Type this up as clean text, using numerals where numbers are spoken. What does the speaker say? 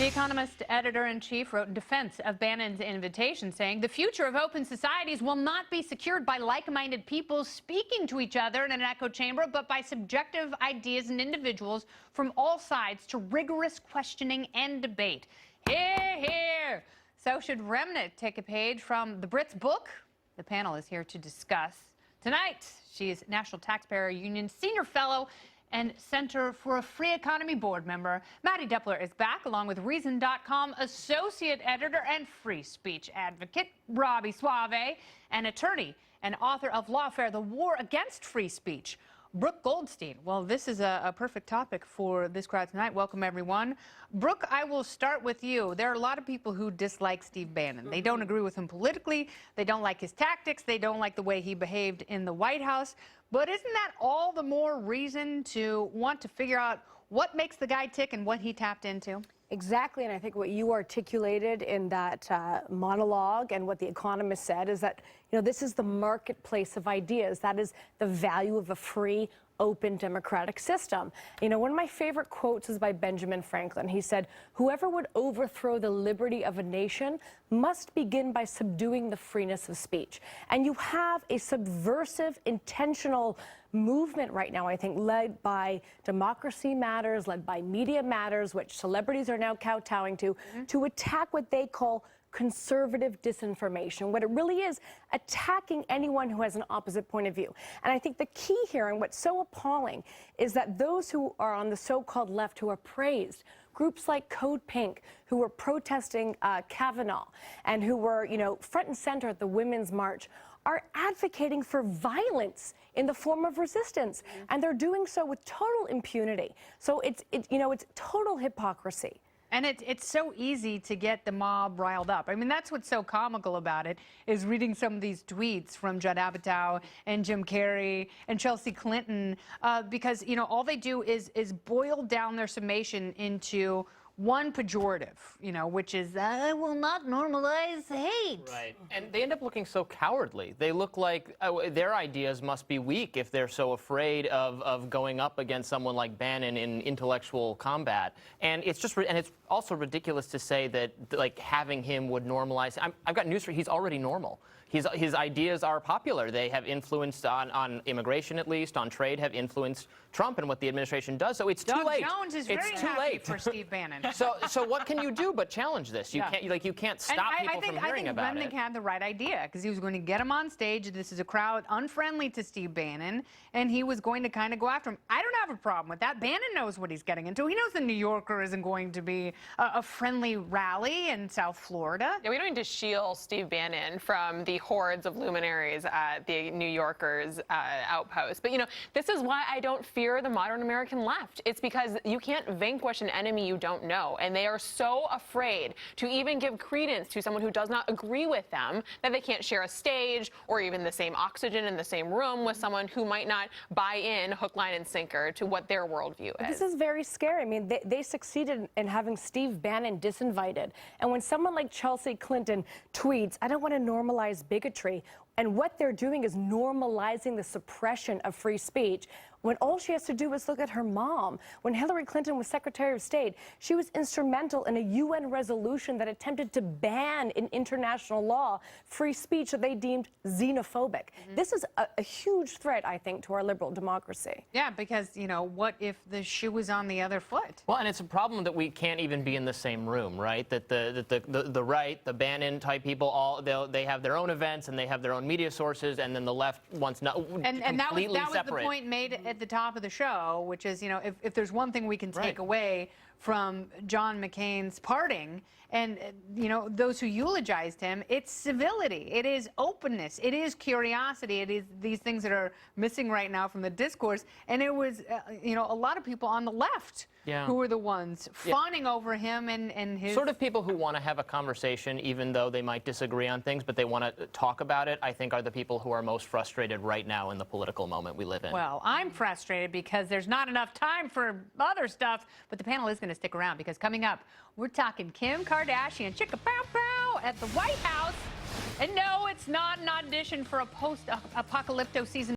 The Economist editor-in-chief wrote in defense of Bannon's invitation, saying the future of open societies will not be secured by like-minded people speaking to each other in an echo chamber, but by subjective ideas and individuals from all sides to rigorous questioning and debate. Hear, hear. So should Remnant take a page from the Brits' book? The panel is here to discuss. Tonight, she's National Taxpayer Union Senior Fellow and Center for a Free Economy board member. Mattie Duppler is back, along with Reason.com associate editor and free speech advocate Robbie Suave, and attorney and author of Lawfare, The War Against Free Speech, Brooke Goldstein. Well, this is a perfect topic for this crowd tonight. Welcome, everyone. Brooke, I will start with you. There are a lot of people who dislike Steve Bannon. They don't agree with him politically. They don't like his tactics. They don't like the way he behaved in the White House. But isn't that all the more reason to want to figure out what makes the guy tick and what he tapped into? Exactly, and I think what you articulated in that monologue and what The Economist said is that, this is the marketplace of ideas. That is the value of a free, open, democratic system. One of my favorite quotes is by Benjamin Franklin. He said, "Whoever would overthrow the liberty of a nation must begin by subduing the freeness of speech." And you have a subversive, intentional movement right now, I think, led by Democracy Matters, led by Media Matters, which celebrities are now kowtowing to attack what they call conservative disinformation. What it really is, attacking anyone who has an opposite point of view. And I think the key here, and what's so appalling, is that those who are on the so-called left who are praised, groups like Code Pink, who were protesting Kavanaugh and who were, front and center at the Women's March, are advocating for violence in the form of resistance. And they're doing so with total impunity. So it's total hypocrisy. And it's so easy to get the mob riled up. I mean, that's what's so comical about it, is reading some of these tweets from Judd Apatow and Jim Carrey and Chelsea Clinton, because, all they do is boil down their summation into one pejorative, which is, I will not normalize hate. Right. And they end up looking so cowardly. They look like their ideas must be weak if they're so afraid of going up against someone like Bannon in intellectual combat. And it's just, and it's also ridiculous to say that, like, having him would normalize. I've got news for you. He's already normal. His ideas are popular. They have influenced on immigration, at least, on trade, have influenced Trump and what the administration does. So it's too late. Doug Jones is very happy for Steve Bannon. So what can you do but challenge this? You can't stop people from hearing about it. I think Remnick had the right idea, because he was going to get him on stage. This is a crowd unfriendly to Steve Bannon, and he was going to kind of go after him. I don't have a problem with that. Bannon knows what he's getting into. He knows the New Yorker isn't going to be a friendly rally in South Florida. Yeah, we don't need to shield Steve Bannon from the hordes of luminaries at the New Yorker's outpost. But, this is why I don't fear the modern American left. It's because you can't vanquish an enemy you don't know. And they are so afraid to even give credence to someone who does not agree with them that they can't share a stage or even the same oxygen in the same room with someone who might not buy in hook, line, and sinker to what their worldview is. This is very scary. I mean, they succeeded in having Steve Bannon disinvited. And when someone like Chelsea Clinton tweets, "I don't want to normalize bigotry," and what they're doing is normalizing the suppression of free speech, when all she has to do is look at her mom. When Hillary Clinton was Secretary of State, she was instrumental in a UN resolution that attempted to ban in international law free speech that they deemed xenophobic. This is a huge threat, I think, to our liberal democracy. Yeah, because, what if the shoe was on the other foot? Well, and it's a problem that we can't even be in the same room, right? That the right, the Bannon-type people, they have their own events and they have their own media sources, and then the left wants and that was the point made at the top of the show, which is, if there's one thing we can take away from John McCain's parting and, those who eulogized him, it's civility. It is openness. It is curiosity. It is these things that are missing right now from the discourse. And it was, a lot of people on the left who were the ones fawning over him and his... Sort of people who want to have a conversation, even though they might disagree on things, but they want to talk about it, I think are the people who are most frustrated right now in the political moment we live in. Well, I'm frustrated because there's not enough time for other stuff, but the panel is going to stick around, because coming up, we're talking Kim Kardashian, chicka pow pow, at the White House. And no, it's not an audition for a post-apocalypto season